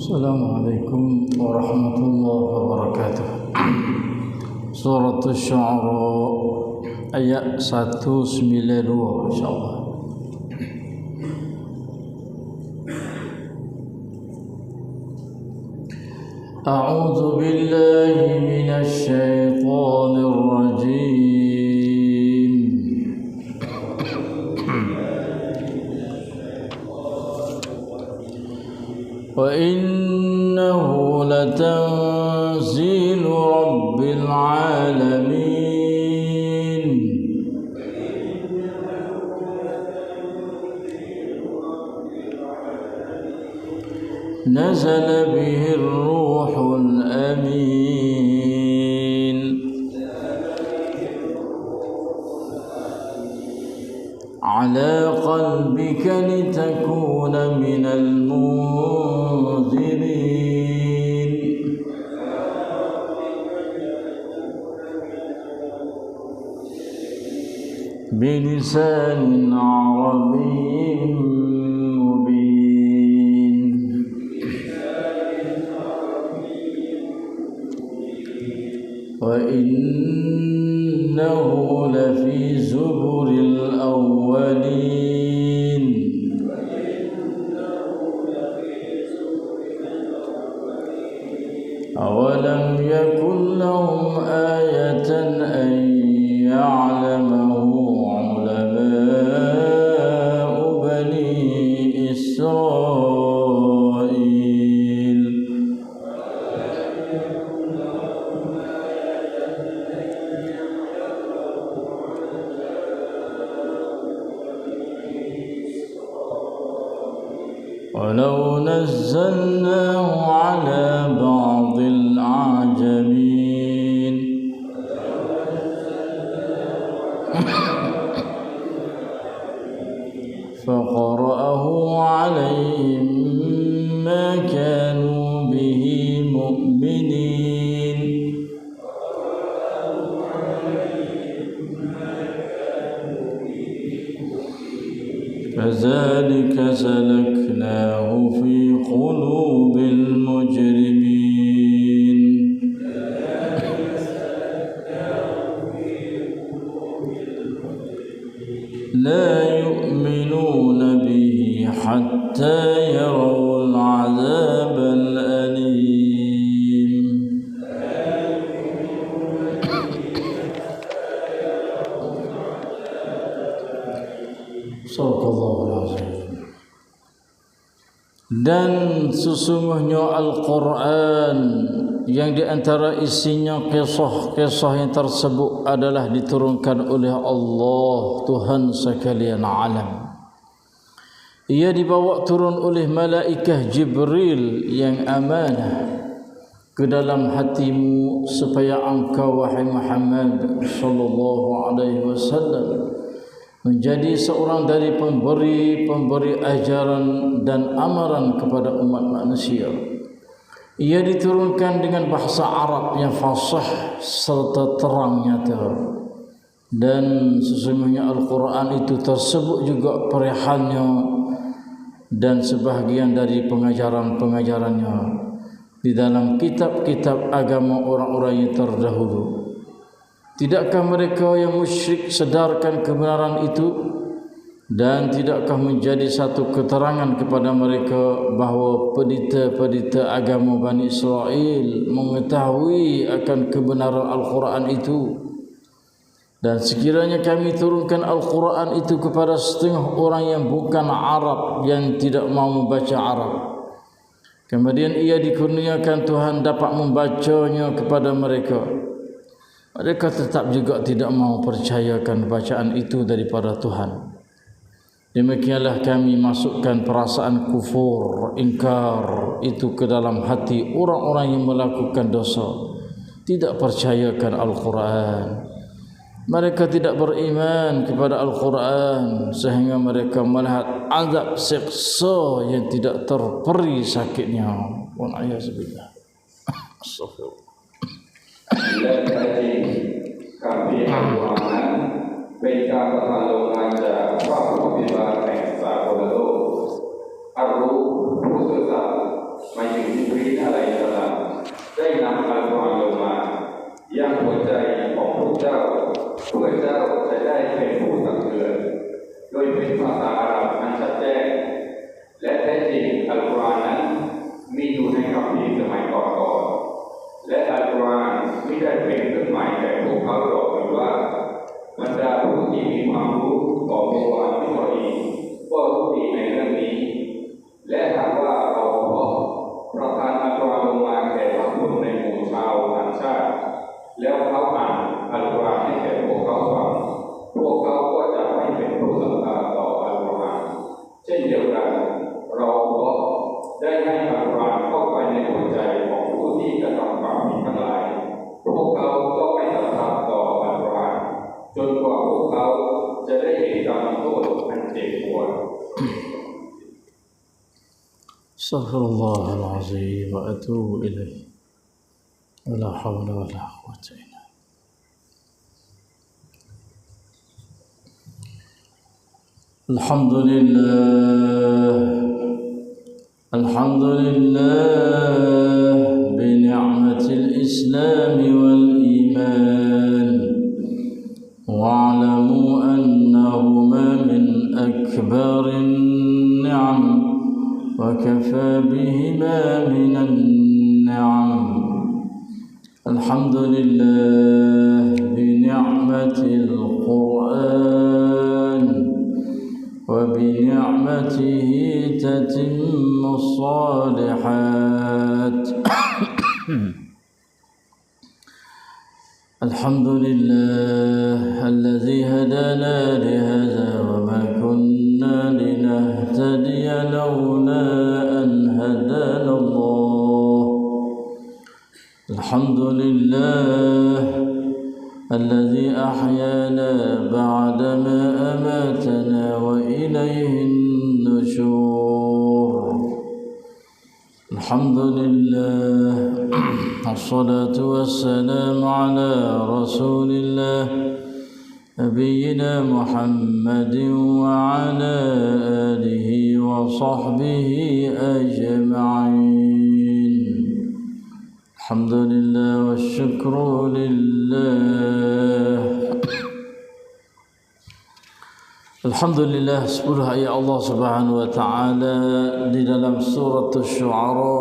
Assalamualaikum warahmatullahi wabarakatuh. Surah Asy-Syu'ara ayat 192 insyaallah. A'udzu billahi minasy syaithanir rajim. Wa innahu latanzilu rabbil alamin. Nazala bihi ar-ruhul amin. Ala qalbika litakuna minal munzirin. Bilisanin arabiyyin mubin. Wa innahu lafi zuburil awwalin. Awalam yakun lahum ayatan an ya'lamahu ulama'u bani Israil. Walau nazzalnahu ala ba'dil a'jamin faqara'ahu 'alaihim ma kanu bihi mu'minin. Kadzalika salaknahu fi qulubil mujrimin. La yu'minuna bihi hatta yarawul 'adzabal alim. Sadaqallahul azim. Dan sesungguhnya Al-Quran yang di antara isinya kisah-kisah yang tersebut adalah diturunkan oleh Allah Tuhan sekalian alam. Ia dibawa turun oleh malaikat Jibril yang amanah ke dalam hatimu supaya engkau wahai Muhammad sallallahu alaihi wasallam menjadi seorang dari pemberi ajaran dan amaran kepada umat manusia. Ia diturunkan dengan bahasa Arab yang fasih serta terang nyata. Dan sesungguhnya Al-Quran itu tersebut juga perihalnya dan sebahagian dari pengajaran-pengajarannya di dalam kitab-kitab agama orang-orang yang terdahulu. Tidakkah mereka yang musyrik sedarkan kebenaran itu? Dan tidakkah menjadi satu keterangan kepada mereka bahawa pendeta-pendeta agama Bani Israel mengetahui akan kebenaran Al-Quran itu? Dan sekiranya kami turunkan Al-Quran itu kepada setengah orang yang bukan Arab, yang tidak mau membaca Arab, kemudian ia dikurniakan Tuhan dapat membacanya kepada mereka, mereka tetap juga tidak mau percayakan bacaan itu daripada Tuhan. Demikianlah kami masukkan perasaan kufur, ingkar itu ke dalam hati orang-orang yang melakukan dosa, tidak percayakan Al-Quran. Mereka tidak beriman kepada Al-Quran sehingga mereka melihat azab siksa yang tidak terperi sakitnya. Wa'alaikumsalam. Astagfirullah. Kami Al-Quran mereka selalu mengajak waktu bila mereka berdoa. Aku khususnya หมายถึงจิบรีลอะลัยฮิสสลามได้นำอัลกุรอานลงมายังหัวใจของพวกเจ้าเพื่อเจ้าจะได้เป็นผู้ตักเตือนโดยเป็นภาษาอาหรับอันชัดแจ้งและแท้จริงอัลกุรอานนั้นมีอยู่ในคัมภีร์สมัยก่อนๆและอัลกุรอานไม่ได้เป็นเครื่องหมายแก่พวกเขาหรอกหรือว่าบรรดาผู้ที่มีความรู้ของโบราณที่ว่าดีก็รู้ดีในเรื่องนี้และหากว่าเราประทานอัลกุรอานลงมาแก่พวกคนในหมู่ชาวต่างชาติแล้วเขาอ่านอัลกุรอานให้แก่พวกเขาฟังพวกเขาก็จะไม่เป็นผู้ศรัทธาต่ออัลกุรอานเช่นเดียวกันเราก็ได้ให้อัลกุรอานเข้าไปในหัวใจของผู้ที่กระทำความผิดทั้งหลายพวกเขาก็ไม่ศรัทธาต่ออัลกุรอานจนกว่าพวกเขาจะได้เห็นการลงโทษอันเจ็บปวด استغفر الله العظيم وأتوب إليه ولا حول ولا قوة إلا بالله الحمد لله بنعمة الإسلام والإيمان واعلموا أنهما من أكبر النعم وكفى بهما من النعم الحمد لله بنعمة القرآن وبنعمته تتم الصالحات الحمد لله الذي هدانا لهذا وما كنا لنهتدي لولا أن هدانا الله الحمد لله الذي أحيانا بعدما أماتنا وإليه النشور الحمد لله الصلاة والسلام على رسول الله نبينا محمد وعلى آله وصحبه أجمعين الحمد لله والشكر لله Alhamdulillah 10 ayat Allah Subhanahu wa taala di dalam surah Asy-Syu'ara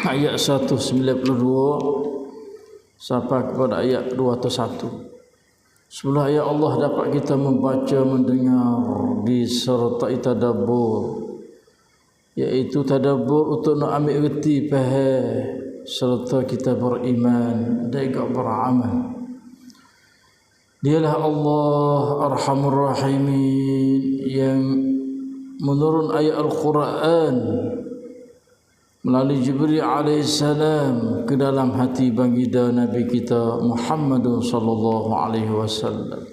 ayat 192 sampai kepada ayat 201. 10 ayat Allah dapat kita membaca, mendengar disertai tadabbur, iaitu tadabbur untuk nak ambil reti faham serta kita beriman dan juga beramal. Dialah Allah Arhamur Rahimin yang menurun ayat Al-Quran melalui Jibril alaihissalam ke dalam hati baginda Nabi kita Muhammad sallallahu alaihi wasallam.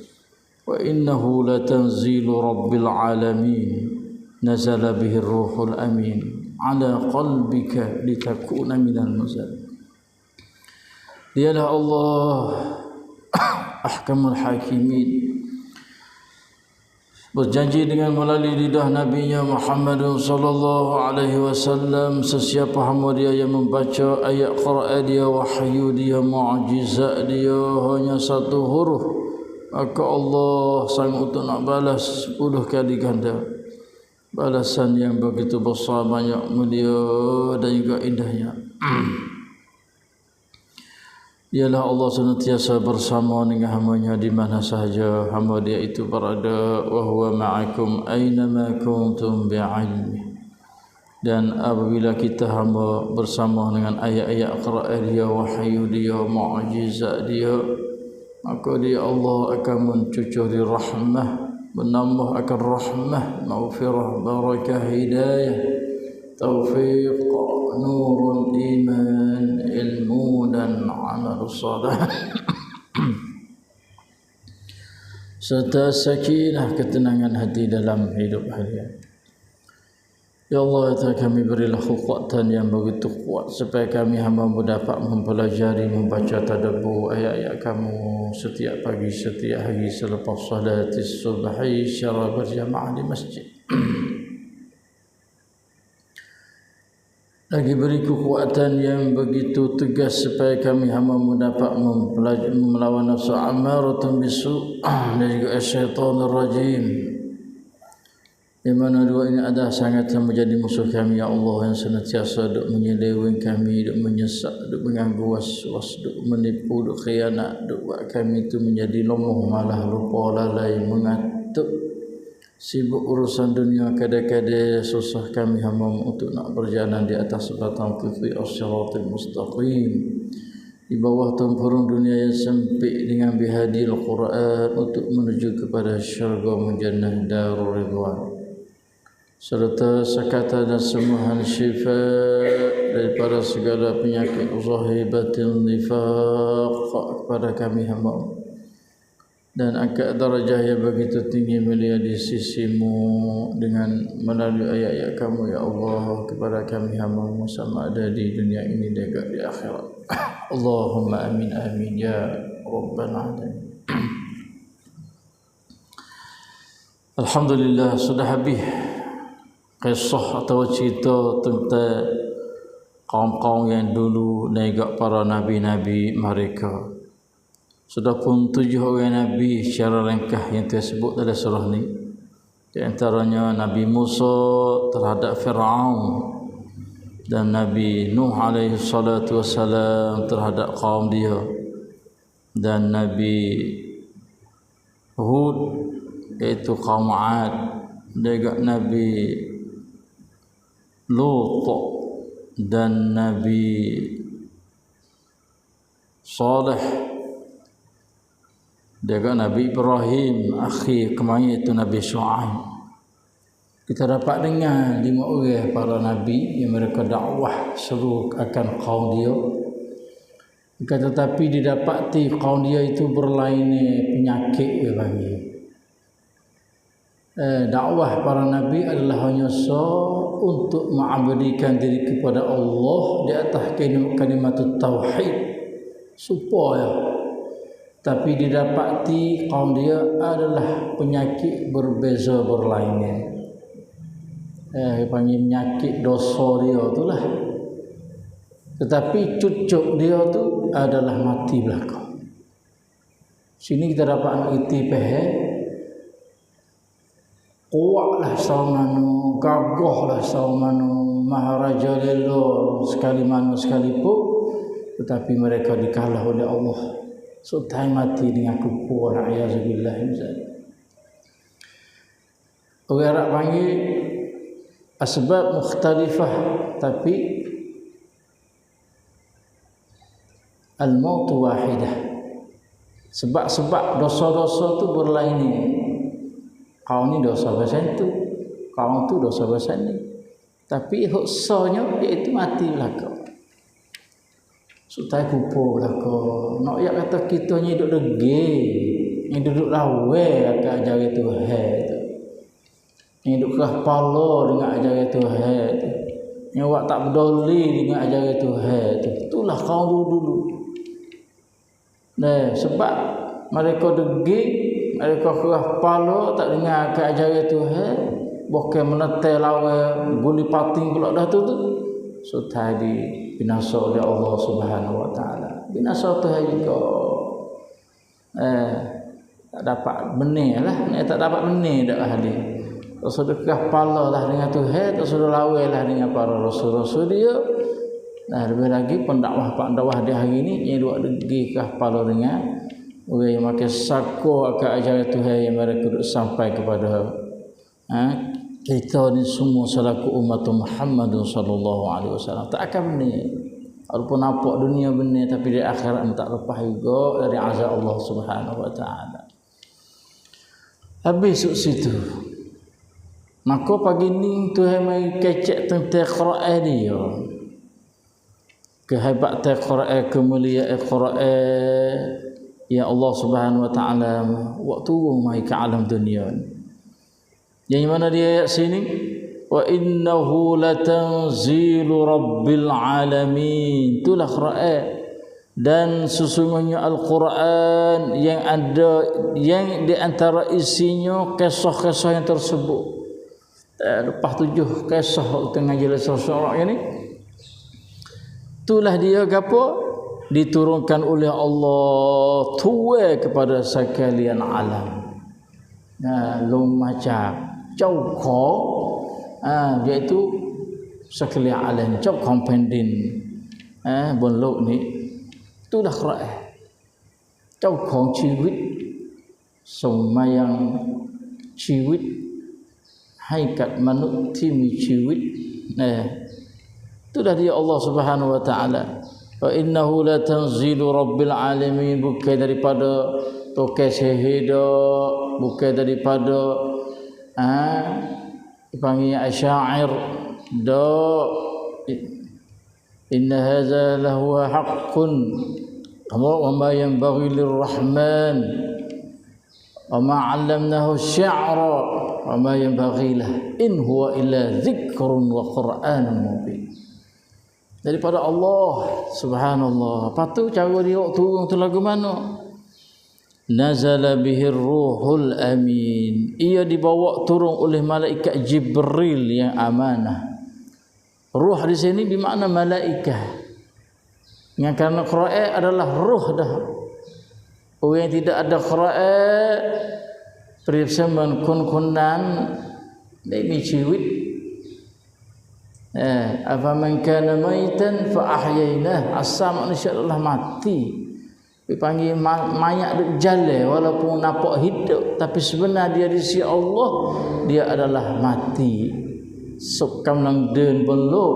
Wa innahu latanzilu rabbil alamin nazala bihi ruhul amin ala qalbika litakuna minal munzirin. Dialah Allah Ahkamul Hakimin berjanji dengan melalui lidah Nabi-Nya Muhammad sallallahu alaihi wasallam, sesiapa hamba dia yang membaca ayat Quran dia, wahyu dia, mukjizat dia hanya satu huruf, maka Allah sanggup untuk nak balas 10 kali ganda. Balasan yang begitu besar, banyak mulia dan juga indahnya. Ialah Allah senantiasa bersama dengan hamba-Nya di mana sahaja hamba dia itu berada. Wa huwa ma'akum aynama kuntum bi'ilmi. Dan apabila kita hamba bersama dengan ayat-ayat Quran dia, wahyu dia, mukjizat dia, maka dia Allah akan mencucuri rahmah, menambah akan rahmah, maghfirah, barakah, hidayah, taufiq, nurul iman, ilmu dan amal salih serta sakinah, ketenangan hati dalam hidup harian. Ya Allah, ya kami berilah kekuatan yang begitu kuat supaya kami hamba-Mu dapat mempelajari, membaca tadabbur ayat-ayat Kamu setiap pagi, setiap hari selepas salat subhi secara berjamaah di masjid. lagi beri kekuatan yang begitu tegas supaya kami hamba mendapat melawan nafsu ammaratun bisu dan juga syaitanir rajim, di mana dua ini adalah sangat menjadi musuh kami ya Allah, yang senantiasa duk menyeleweng kami, duk menyesak, duk mengganggu was-was, duk menipu, duk khianat, duk buat kami itu menjadi lomoh, malah lupa, lalai, mengantuk, sibuk urusan dunia, kadang-kadang susah kami hamba untuk nak berjalan di atas batang putih as-siratal mustaqim, di bawah tempurung dunia yang sempit dengan bihadil Quran untuk menuju kepada syurga menjannah darul ridwan, serta sakata dan sembuhan syifa daripada segala penyakit zahibatil nifaq kepada kami hamba, dan angkat darajah yang begitu tinggi mulia di sisimu dengan melalui ayat-ayat kamu ya Allah kepada kami hamba sama ada di dunia ini dan juga di akhirat. Allahumma amin amin ya rabbal alamin. Alhamdulillah, sudah habis kisah atau cerita tentang kaum-kaum yang dulu dan juga para nabi-nabi mereka. Sudah pun 7 orang Nabi secara ringkas yang tersebut dalam surah ni. Di antaranya Nabi Musa terhadap Fir'aun, dan Nabi Nuh alaihi salatu wassalam terhadap kaum dia, dan Nabi Hud iaitu kaum Ad, dan juga Nabi Lut dan Nabi Saleh, juga Nabi Ibrahim, akhi kemarin itu Nabi Shu'aib. Kita dapat dengar 5 orang para Nabi yang mereka dakwah seru akan kaum dia. Tetapi didapati kaum dia itu berlainan penyakit bagi. Dakwah para Nabi adalah hanya untuk mengabdikan diri kepada Allah di atas kalimat tauhid supaya, tapi didapati kaum dia adalah penyakit berbeza berlainan. Panggil penyakit dosa dia itulah. Tetapi cucuk dia tu adalah mati belakang. Sini kita dapat mengerti kuatlah saumanu, gagahlah saumanu, maharaja lelo sekali mana sekalipun, tetapi mereka dikalah oleh Allah. Sudah mati dengan kufur, na'udzubillah. Orang Arab panggil asbab mukhtalifah, tapi al-maut wahidah. Sebab-sebab dosa-dosa tu berlainan. Kau ni dosa macam tu, kau tu dosa macam ni. Tapi huksanya iaitu mati belakang. Sutai kupur belakang. Nak ya kata kita ni duduk degi, ni duduk lawe agak ajar Tuhan tu. Ni duduk kepala dengan ajar Tuhan tu. Ni awak tak peduli dengan ajar Tuhan tu. Itulah kau dulu. Nah, sebab mereka degi, mereka keras kepala tak dengar ke ajaran Tuhan, bukan menetel lawa guli pating pula dah tu. Sudah binasa oleh Allah Subhanahu wa taala. Binasa Tuhan juga. Tak dapat benih lah, tak dapat benih dak ahli. Sudah keras kepala lah dengan Tuhan, sudah lawa lah dengan para rasul-rasul dia. Nah, lebih lagi pendakwah di hari ini yang dua degi keras kepala dengan orang yang makin sako akan ajaran Tuhan yang mereka sampai kepada kita ni semua selaku umat Muhammad sallallahu alaihi wasallam tak akan benar. Walaupun nampak dunia benar, tapi di akhirat tak lepas juga dari azab Allah Subhanahu wa taala. Habis situ. Maka pagi ni Tuhan mai kecek tentang Quran dia. Kehebatan Quran, kemuliaan Quran. Ya Allah Subhanahu wa taala waktu mai ke alam dunia. Yang mana dia ayat sini? Wa innahu latanzilu rabbil alamin. Itulah Quran. Dan sesungguhnya Al-Quran yang ada, yang di antara isinya kisah-kisah yang tersebut. Lepas 7 kisah tengah jelas surah ini. Itulah dia gapo diturunkan oleh Allah tuai kepada sekalian alam. Lum macam châu khổ iaitu sekalian alam châu khom phènดิน บนโลกนี้ itulah Quran เจ้าของชีวิตส่งมายังชีวิตให้กับมนุษย์ที่มีชีวิตitulah dia Allah Subhanahu wa taala wa innahu la tanzilu rabbil alamin bukan daripada tokai sihir, bukan daripada dipanggil asy'air inna hadza lahu haqqun wa ma yanbaghi lirrahman wa ma 'allamnahu asy-syi'ra wa ma yanbaghi lahu in huwa illa dzikrun wa qur'anun mubin. Daripada Allah subhanallah. Patu cara dia turun tu lagu mana? Nazala bihir ruhul amin. Ia dibawa turun oleh malaikat Jibril yang amanah. Ruh di sini bermakna malaikat. Yang kerana Quran adalah ruh dah. Orang yang tidak ada Quran peribsaman kun-kunan diaมีชีวิต afaman kana maitan fa ahyainah. Asal manusia adalah mati. Dipanggil mayat duk jalan walaupun nampak hidup, tapi sebenarnya dia di sisi Allah dia adalah mati. Sok kamlang đơn bon lok.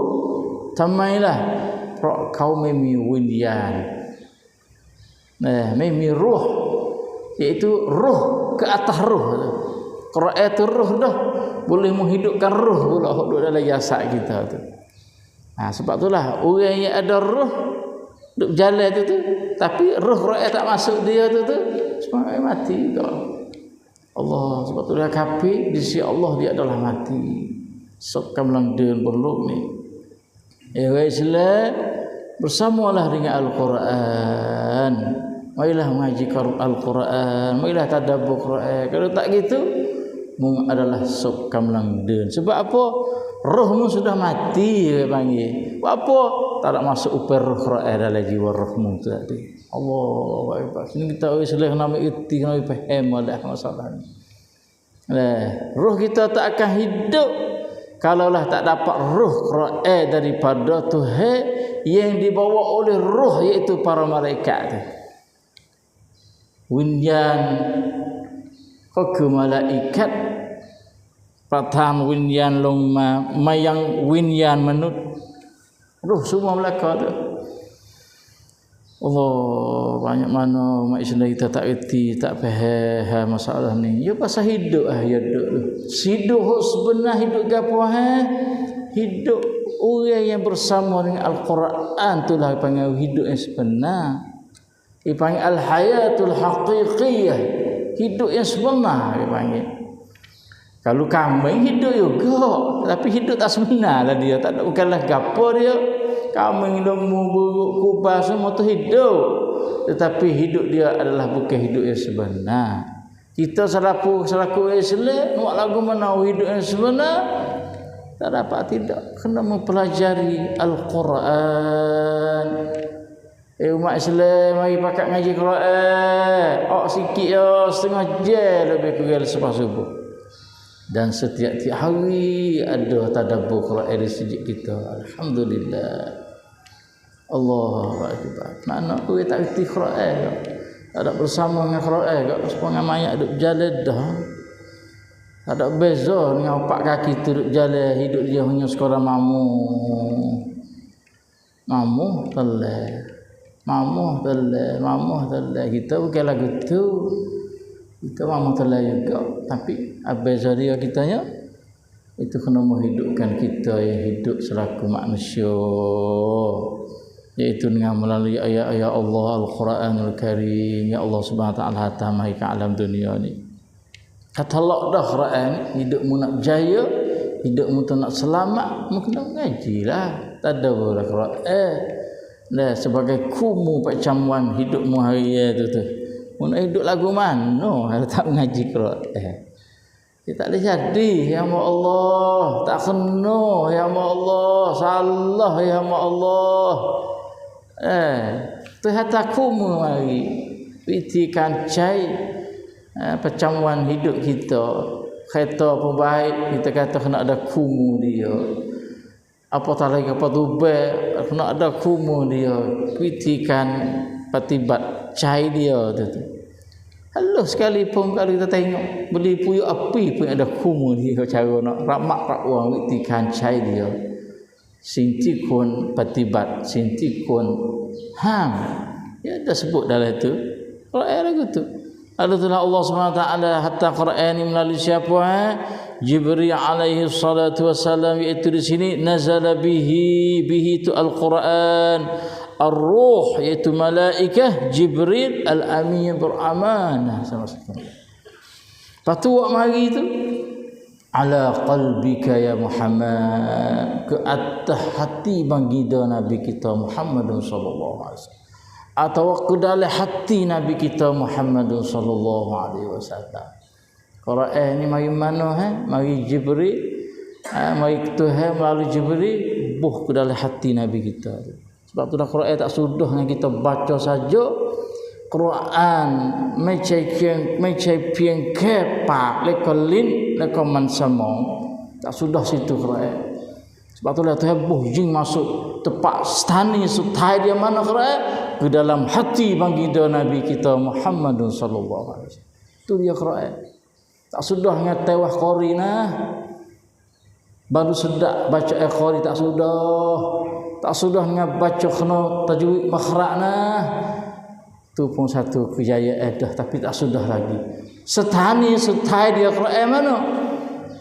ทำไมล่ะ เพราะเขาไม่มีวิญญาณ ไม่มี ruh iaitu ruh ke atas ruh. Quran itu ruh dah, boleh menghidupkan ruh pula dalam jasad kita tu. Sebab itulah orang yang ada ruh duk jalan tu tapi ruh Quran tak masuk dia tu semua mati kau. Allah sebab itulah kafir di sisi Allah dia adalah mati. Sok kamlang đơn berlok ni. Orang Islam bersamalah dengan Al-Quran. Marilah mengaji Al-Quran, marilah tadabbur Quran. Kalau tak gitu mung adalah sok kamlang đơn. Sebab apa? Rohmu sudah mati dia panggil. Apa? Tak nak masuk upar roh Quran dalam jiwa rohmu tadi. Allahu akbar. Sini kita Islam nama erti, nama faham ada masalah ni. Roh kita tak akan hidup kalaulah tak dapat roh Quran daripada Tuhan yang dibawa oleh roh iaitu para malaikat tu. Winyan ke malaikat pertama winyan long mayang winyan menut roh semua melaka tu. Allah banyak mana umat Islam kita tak erti, tak faham masalah ni. Ya pasal hidup ya duk. Hidup sebenar hidup gapo hidup orang yang bersama dengan Al-Quran itulah panggil hidup yang sebenar. Dipanggil al-hayatul haqiqiyah, hidup yang sebenar dipanggil. Kalau kambing hidup juga, tapi hidup tak sebenar lah dia, tak ada bukanlah gapo dia. Kambing lembu buruk kubas semua tu hidup, tetapi hidup dia adalah bukan hidup yang sebenar. Kita selaku Islam nak lagu mana hidup yang sebenar tak dapat, tidak kena mempelajari Al-Quran. Umat Islam mari pakat ngaji Quran. Sikit ya setengah jam lebih kurang selepas subuh. Dan setiap hari ada tadabbur Quran di sejid kita. Alhamdulillah. Allahu akbar. Mana aku tak erti Quran. Tak ada bersama dengan Quran, tak bersama mayat duk jalan dah. Tak ada beza dengan opak kaki tu duk jalan, hidup dia hanya sekarang mamu telah. Kita bukan lagu tu. Kita mamu telah juga. Tapi beza dia kitanya itu kena menghidupkan kita yang hidup selaku manusia, iaitu dengan melalui ayat-ayat Allah Al-Quranul Karim. Ya Allah Subhanahu wa taala hatamai ke alam dunia ni. Kata Allah dah Quran, hidupmu nak berjaya, hidupmu tu nak selamat, mu kena mengajilah. Tadabbur Quran. Nah, sebagai kumu pak camuan hidupmu hari tu. Mu nak hidup lagu mana kalau tak mengaji Quran. Dia tak boleh jadi, ya Allah, tak kena, ya Allah, salah, ya Allah. Tuhan takumu mari piti kancai percamuan hidup kita. Kereta pun baik, kita kata kena ada kumu dia. Apa tak lagi apa tubai, kena ada kumu dia. Pitikan patibat cai dia tu. Halus sekalipun kalau kita tengok beli puyuh api pun ada kumu dia cara nak ramak wang pitikan cai dia. Sintikun patibat, sintikun hang. Ya dah sebut dalam itu. Quran lagu tu. Adalah Allah SWT hatta Quran ini melalui siapa? Jibril alaihi salatu wassalam, iaitu di sini nazala bihi itu Al-Quran, ar-ruh iaitu malaikah Jibril al-amin beramanah sama-sama. Patu mari itu ala qalbika ya Muhammad, ke atas hati bangida Nabi kita Muhammad sallallahu alaihi wasallam, atau ke dalam hati Nabi kita Muhammad sallallahu alaihi wasallam. Quran ni mari mana mari Jibril, mari Tuhan melalui Jibril buh ke dalam hati Nabi kita. Sebab tu dah Quran tak sudah dengan kita baca saja. Quran macam piang kepak lekolin lekoman semong. Tak sudah situ Quran. Sebab tu lah Tuhan buh jing masuk tepat stani sutai dia mana Quran ke dalam hati baginda Nabi kita Muhammad sallallahu alaihi wasallam. Tu dia Quran. Tak sudah dengan tewah qori nah. Baru sedap baca qori tak sudah. Tak sudah dengan baca kena tajwid makhraj nah. Tu pun satu kejayaan dah, tapi tak sudah lagi. Setani sutai dia Quran mana?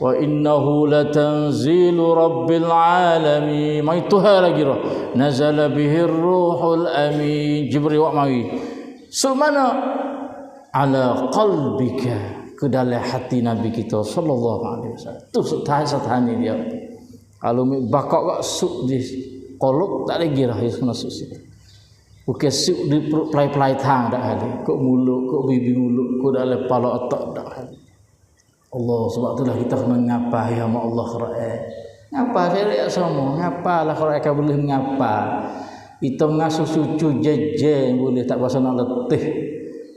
Wa innahu latanzilu rabbil alamin. Mai Tuhan lagi roh. Nazala bihi ruhul amin. Jibril wa mari. So mana? Ala qalbika, ke dalam hati Nabi kita sallallahu alaihi wasallam. Tu setani dia. Kalau bakak kak suk di kolok tak lagi lah dia kena suk situ. Bukan suk di pelai-pelai tang dak ada. Kok mulut, kok bibi mulut, kok dalam kepala otak dak ada. Allah, sebab itulah kita kena ngapa ya Allah Quran. Ngapa saya semua, ngapalah Quran kan boleh ngapa. Kita ngasuh cucu jeje boleh tak bahasa nak letih.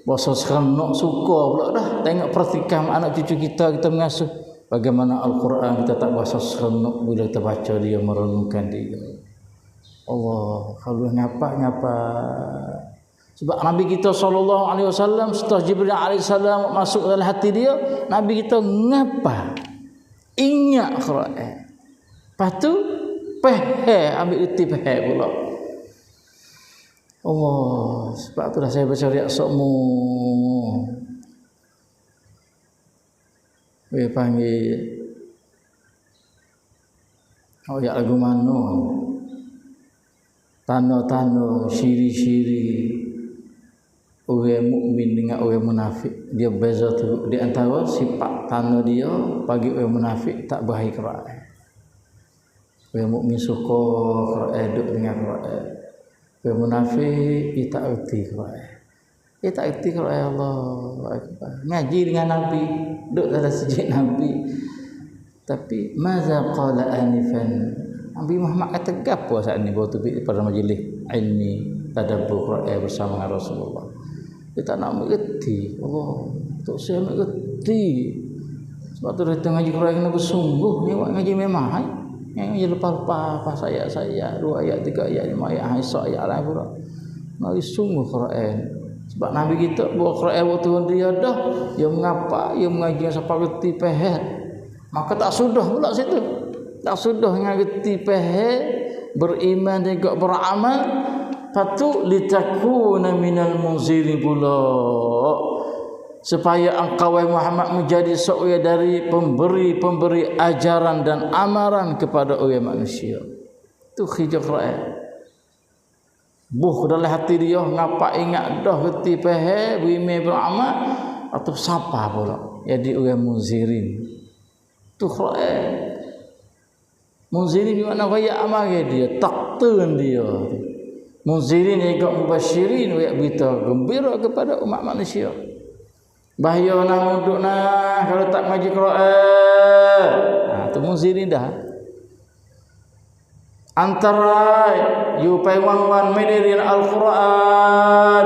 Bahasa seronok suka pula dah tengok pertikam anak cucu kita mengasuh bagaimana Al-Quran kita tak bahasa seronok bila kita baca dia merenungkan dia. Allah, kalau ngapa sebab Nabi kita sallallahu alaihi wasallam setelah Jibril alaihi salam masuk dalam hati dia, Nabi kita ngapa ingat Quran. Lepas tu ambil reti pula. Allah, sebab itulah saya baca riak sokmu. Dia panggil ya lagu mana? Tano-tano, syiri-syiri. Orang mukmin dengan orang munafik, dia beza tu di antara sifat tano dia bagi orang munafik tak baik Quran. Orang mukmin suka Quran, duduk dengan Quran. Orang munafik dia tak erti Quran. Dia tak erti Quran. Allah Akbar. Ngaji dengan Nabi, duduk dalam sujud Nabi. Tapi maza qala anifan. Nabi Muhammad kata gapo saat ni waktu pada majlis ilmi tadabbur Quran bersama dengan Rasulullah. Dia tak nak mengerti. Allah, tak saya mengerti. Sebab tu dia ngaji Quran kena bersungguh. Ni ngaji memang yang ngaji lepas-lepas apa saya 2 ayat 3 ayat 5 ayat Aisyah ayat lain pula. Mari sungguh Quran. Sebab Nabi kita bawa Quran waktu dia dah, dia mengapa, dia mengaji sampai reti faham. Maka tak sudah pula situ. Tak sudah ngerti faham, beriman juga beramal. Patu litakuna minal munzirin pula, supaya engkau Muhammad menjadi seorang dari pemberi ajaran dan amaran kepada orang manusia. Tu khijah Quran. Buh dalam hati dia ngapa ingat dah reti faham, beriman beramal, atau siapa pula jadi orang munzirin. Tu Quran. Munzirin di mana kaya amal dia, takten dia. Munzirin juga mubasyirin, berita gembira kepada umat manusia. Bahaya nak duduk nah kalau tak ngaji Quran. Tu munzirin dah. antara you pai wan medirin Al-Quran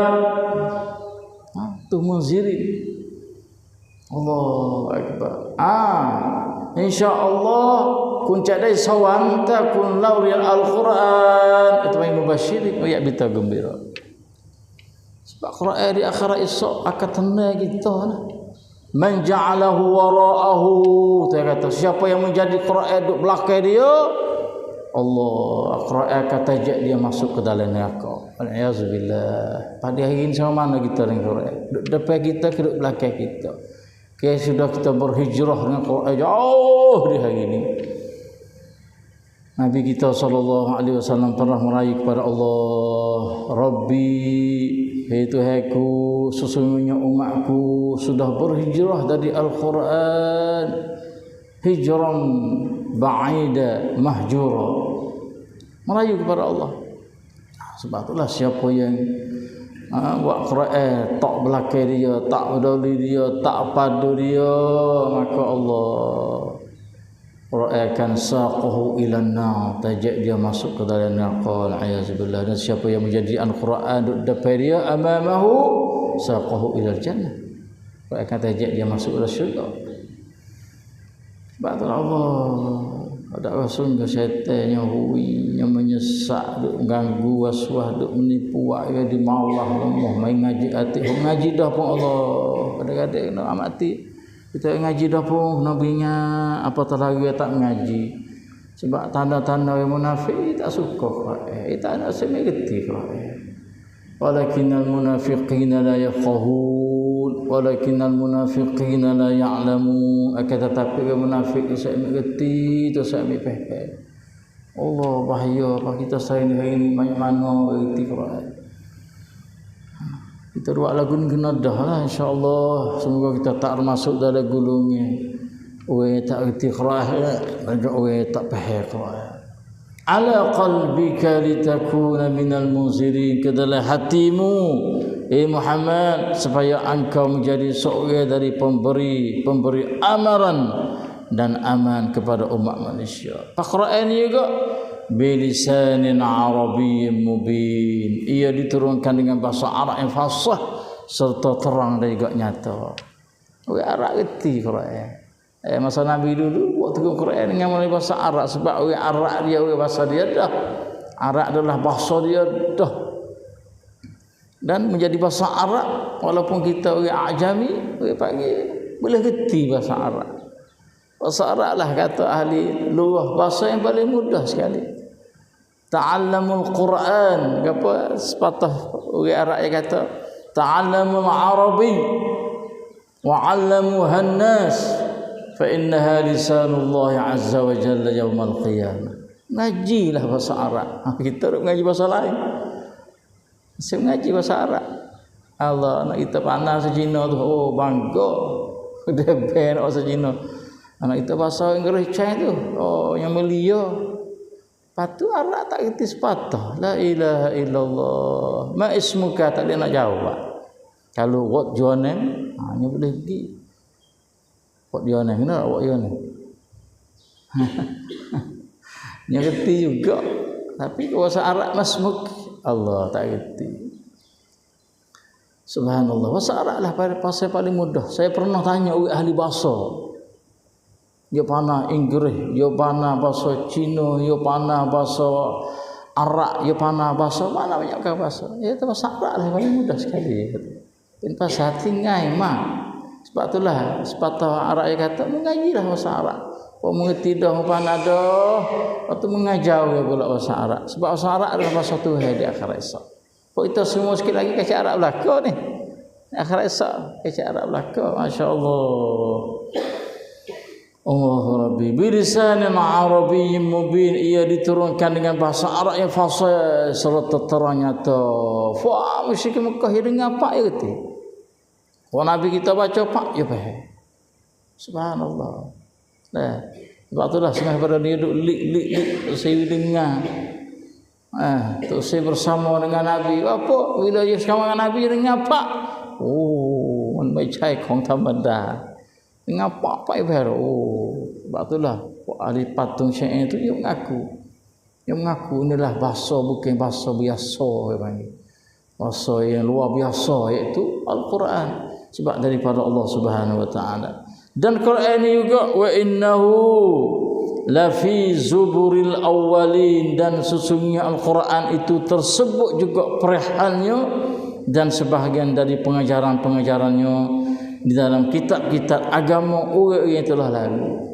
tu munzirin. Allahu akbar. Insyaallah kun cadai sawan takun lauril Al-Quran itu mai mubasyirin ya bita gembira. Sebab Quran di akhirat esok akan tenang kita lah. Man ja'alahu wara'ahu, dia kata siapa yang menjadi Quran duduk belakang dia, Allah Quran kata dia masuk ke dalam neraka. Alhamdulillah. Pada hari ini sama mana kita dengan Quran? Duduk depan kita, duduk belakang kita. Kaya sudah kita berhijrah dengan Quran jauh di hari ini. Nabi kita SAW pernah meraih kepada Allah, Rabbi, hai Tuhanku, sesungguhnya umatku sudah berhijrah dari Al-Quran, hijran ba'ida mahjura, meraih kepada Allah. Sebab itulah siapa yang buat Quran tak belakang dia, tak peduli dia, tak padu dia, maka Allah Quran akan saqahu ilan nar, tajak dia masuk ke dalam neraka. Alhamdulillah. Dan siapa yang menjadi Al-Quran duduk depan dia, amamahu saqahu ilal jannah, Quran akan tajak dia masuk ke syurga. Sebab Allah ada rasul ke syaitan yang hui, yang menyesak, duk ganggu waswas, duk menipu wae di maulah lemah main ngaji hati. Ngaji dah pun Allah kadang-kadang nak amati kita ngaji dah pun nabinya apatah lagi tak mengaji. Sebab tanda-tanda yang munafik tak suka Quran. Tak nak semegeti Quran. Walakinnal munafiqina la yafqahun, walakinnal munafiqina la ya'lamun. Akan tetapi munafik saya mengerti, tu saya faham. Allah bahaya apa kita saya ni banyak mana erti Quran. Kita buat lagu ni kena dah lah insya-Allah. Semoga kita tak termasuk dalam gulungnya orang tak erti Quran dan orang tak faham Quran. Ala qalbika litakuna minal munzirin, ke dalam hatimu Muhammad supaya engkau menjadi seorang dari pemberi amaran dan aman kepada umat manusia. Al-Quran juga bilisanin arabiyyin mubin, ia diturunkan dengan bahasa Arab yang fasih serta terang dan juga nyata. Orang Arab reti Quran. Masa Nabi dulu waktu Quran dengan melalui bahasa Arab, sebab orang Arab dia orang bahasa dia dah. Arab adalah bahasa dia dah. Dan menjadi bahasa Arab walaupun kita orang Ajami, orang panggil boleh reti bahasa Arab. Bahasa Arab lah kata ahli lughah, bahasa yang paling mudah sekali. Ta'allamul Quran, apa sepatah orang Arab yang kata ta'allamul Arabi wa 'allamuhan nas fa innaha lisanullah azza wa jalla yaumal qiyamah. Ngajilah bahasa Arab. Kita duk ngaji bahasa lain. Saya ngaji bahasa Arab. Allah anak kita pandai bahasa Cina tu, oh bangga. Dia ben bahasa Cina. Anak kita bahasa Inggeris Cina tu, oh yang mulia. Patu Arab tak kerti sepatah. La ilaha illallah. Ma ismuka, tak dia nak jawab. Kalau what your name, hanya boleh pergi. What your name, kenapa what your name? Dia kerti juga. Tapi bahasa Arab masmuk, Allah tak kerti. Subhanallah. Bahasa Arab lah bahasa paling mudah. Saya pernah tanya ahli bahasa. Dia pandai Inggeris, dia pandai bahasa Cina, dia pandai bahasa Arab, dia pandai bahasa mana banyak bahasa. Ya tu bahasa Arab lah paling mudah sekali. Dan bahasa tinggai mah. Sebab itulah sepatah Arab yang kata mengajilah bahasa Arab. Kau mengerti dah pandai dah, waktu mengajar dia pula bahasa Arab. Sebab bahasa Arab adalah bahasa Tuhan di akhirat esok. Kau kita semua sikit lagi kasih Arab belaka ni. Akhirat esok kasih Arab belaka, masya-Allah. Allahu Rabbi bilisanin arabiyyin mubin, ia diturunkan dengan bahasa Arab yang fasih serta terang nyata. Fa musyrik Mekah dengan apa ya kata? Kalau Nabi kita baca pak ya faham. Subhanallah. Nah, sebab itulah semua pada dia duk lik saya dengar. Tu saya bersama dengan Nabi. Apa bila dia bersama dengan Nabi dengan apa? Oh, มันไม่ใช่ของธรรมดา. Ngapa Pak Ibar? Oh, sebab itulah ahli patung syair itu dia mengaku. Yang mengaku inilah bahasa bukan bahasa biasa dia panggil. Bahasa yang luar biasa iaitu Al-Quran. Sebab daripada Allah Subhanahu wa taala. Dan Quran ini juga wa innahu la fi zuburil awwalin, dan sesungguhnya Al-Quran itu tersebut juga perihalnya dan sebahagian dari pengajaran-pengajarannya di dalam kitab-kitab agama orang yang telah lalu.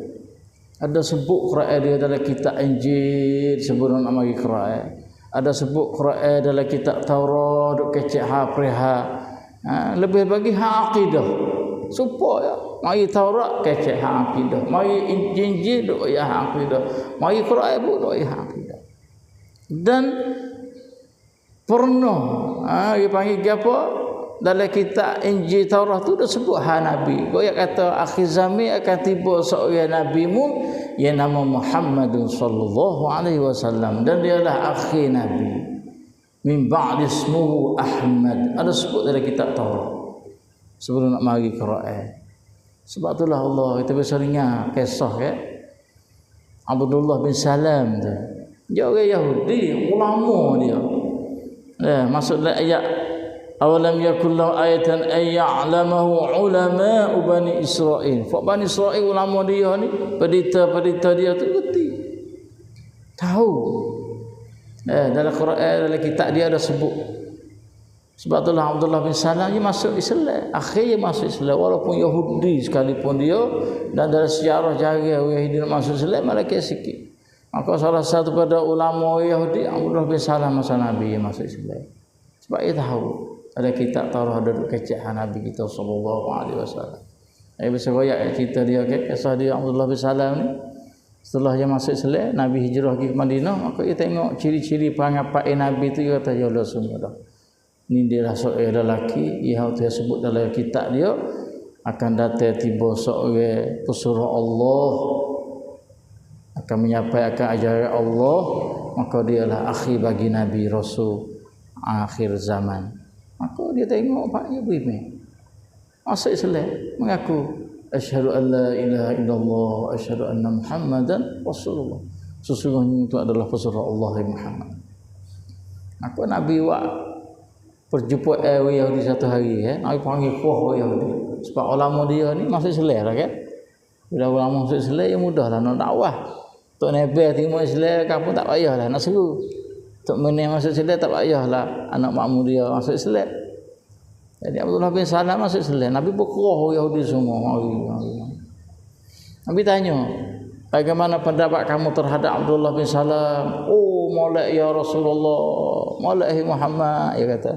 Ada sebut Quran dia dalam kitab Injil sebelum nak mari Quran. Ada sebut Quran dalam kitab Taurat duk kecek ha. Lebih bagi hak akidah. Supaya mari Taurat kecek hak akidah. Mari Injil duk ya hak akidah. Mari Quran pun duk ya hak akidah. Dan pernah dia panggil apa? Dalam kitab Injil Taurat tu dah sebut hak Nabi. Dia kata akhir zaman akan tiba seorang nabimu yang nama Muhammadun sallallahu alaihi wasallam, dan dialah akhir nabi. Min ba'd ismuhu Ahmad. Ada sebut dalam kitab Taurat sebelum nak mari Quran. Sebab itulah Allah kita berseringat kisah Abdullah bin Salam tu. Dia orang Yahudi, ulama dia. Maksud ayat awalam yakul lahu ayatan ay ya'lamahu ulama Bani Israil. Fak Bani Israil ulama dia ni, pendeta dia tu reti. Tahu. Dalam Quran, dalam kitab dia ada sebut. Sebab itulah Abdullah bin Salam dia masuk Islam. Akhirnya masuk Islam walaupun Yahudi sekalipun dia, dan dalam sejarah jari Yahudi masuk Islam malaikat sikit. Maka salah satu pada ulama Yahudi Abdullah bin Salam masa Nabi masuk Islam. Sebab dia tahu ada kitab Taurat ada kecek Nabi kita sallallahu alaihi wasallam. Bisa royak cerita dia kisah dia Abdullah bin Salam ni. Setelah dia masuk Islam, Nabi hijrah pergi ke Madinah, maka dia tengok ciri-ciri perangapan Nabi tu, dia kata ya Allah semua dah. Ni dia lah seorang lelaki yang dia sebut dalam kitab dia akan datang tiba seorang pesuruh Allah akan menyampaikan ajaran Allah, maka dialah akhir bagi Nabi Rasul akhir zaman. Maka dia tengok Pak dia beriman. Masuk Islam, mengaku asyhadu an la ilaha illallah wa asyhadu anna Muhammadan Rasulullah. Sesungguhnya itu adalah pesuruh Allah Muhammad. Aku Nabi buat perjumpaan Yahudi satu hari Nabi panggil kuah Yahudi. Sebab ulama dia ni masuk Islam lah kan. Bila ulama masuk Islam ya mudahlah nak dakwah. Tok Nabi timur Islam kamu tak payahlah nak seru. Tok Meneh masuk Islam tak payahlah anak makmur dia masuk Islam. Jadi Abdullah bin Salam masuk Islam. Nabi berkuah Yahudi semua. Nabi tanya, bagaimana pendapat kamu terhadap Abdullah bin Salam? Oh, molek ya Rasulullah, molek Muhammad, dia kata.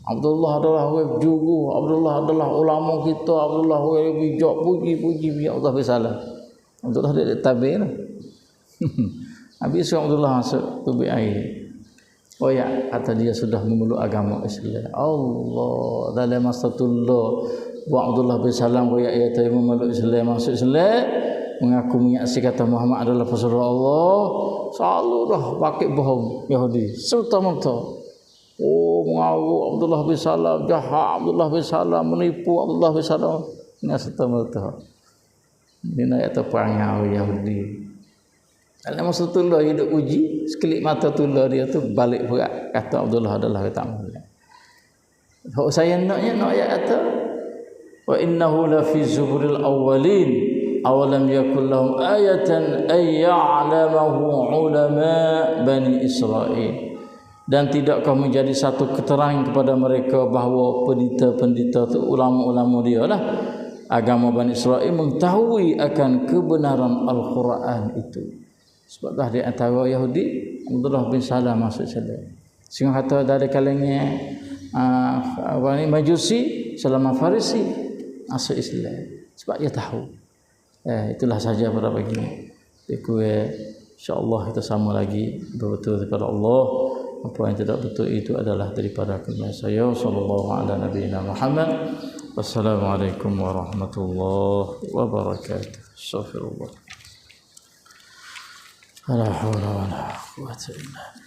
Abdullah adalah orang juru, Abdullah adalah ulama kita, Abdullah orang bijak, puji Abdullah bin Salam. Abdullah dia tabir. Habis Abdullah masuk tubik air. Oh ya, kata dia sudah memeluk agama Islam. Allah dalam masa tullah buat Abdullah bin Salam royak ia tadi memeluk Islam, masuk Islam, mengaku menyaksi kata Muhammad adalah pesuruh Allah, selalu dah pakai bohong Yahudi serta-merta. Oh, mengaku Abdullah bin Salam jahat, Abdullah bin Salam menipu, Abdullah bin Salam ini serta-merta. Ini ayat terperangai Yahudi. Dalam masa tullah dia duk uji, sekelip mata tullah dia tu balik berat kata Abdullah adalah kata mulia. Kalau saya nak ayat kata wa innahu la fi zuburil awwalin awalam yakul lahum ayatan ay ya'lamahu ulama Bani Israil. Dan tidakkah menjadi satu keterangan kepada mereka bahawa pendeta-pendeta tu ulama-ulama dia lah agama Bani Israil mengetahui akan kebenaran Al-Quran itu. Sebab dah di antara Yahudi Abdullah bin Salam masuk Islam. Sehingga kata dari kalangan Majusi selama Farisi masuk Islam. Sebab dia tahu. Itulah saja pada pagi ini. InsyaAllah kita sama lagi betul kepada Allah. Apa yang tidak betul itu adalah daripada kelemahan saya. Sallallahu ala nabiyina Muhammad. Wassalamualaikum warahmatullahi wabarakatuh. Astaghfirullah. La hawla wa la quwwata illa billah.